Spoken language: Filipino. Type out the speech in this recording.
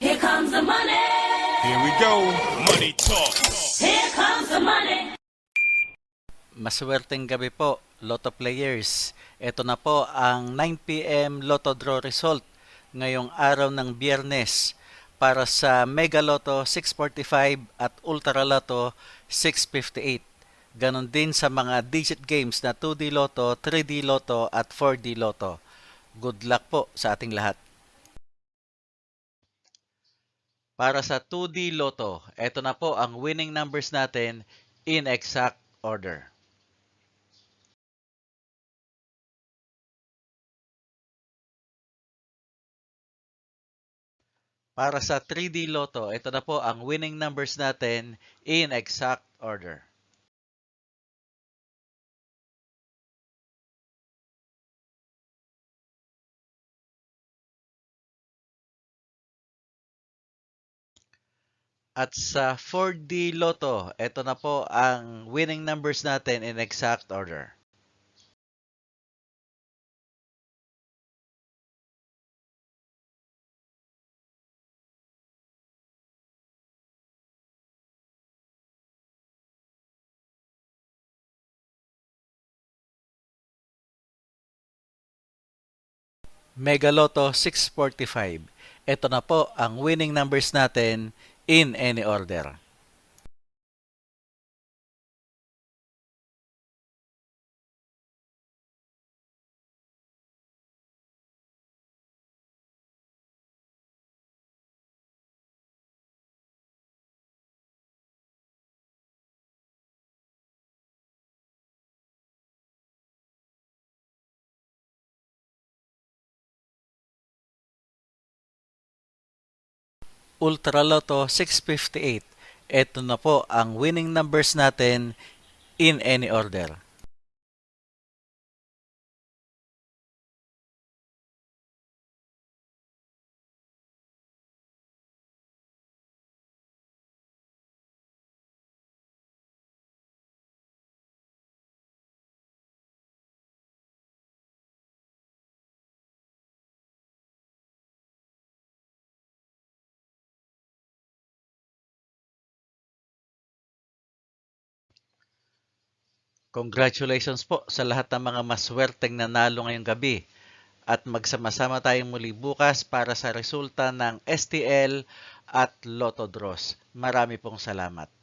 Here comes the money. Here we go. Money talk. Here comes the money. Maswerteng gabi po, Lotto players. Ito na po ang 9 p.m. Lotto draw result ngayong araw ng Biyernes para sa Mega Lotto 645 at Ultra Lotto 658. Ganon din sa mga digit games na 2D Lotto, 3D Lotto at 4D Lotto. Good luck po sa ating lahat. Para sa 2D Lotto, ito na po ang winning numbers natin in exact order. Para sa 3D Lotto, ito na po ang winning numbers natin in exact order. At sa 4D Lotto, ito na po ang winning numbers natin in exact order. Mega Lotto 645. Ito na po ang winning numbers natin in any order. Ultra Lotto 658. Ito na po ang winning numbers natin in any order. Congratulations po sa lahat ng mga maswerteng nanalo ngayong gabi. At magsama-sama tayong muli bukas para sa resulta ng STL at Lotto Draws. Marami pong salamat.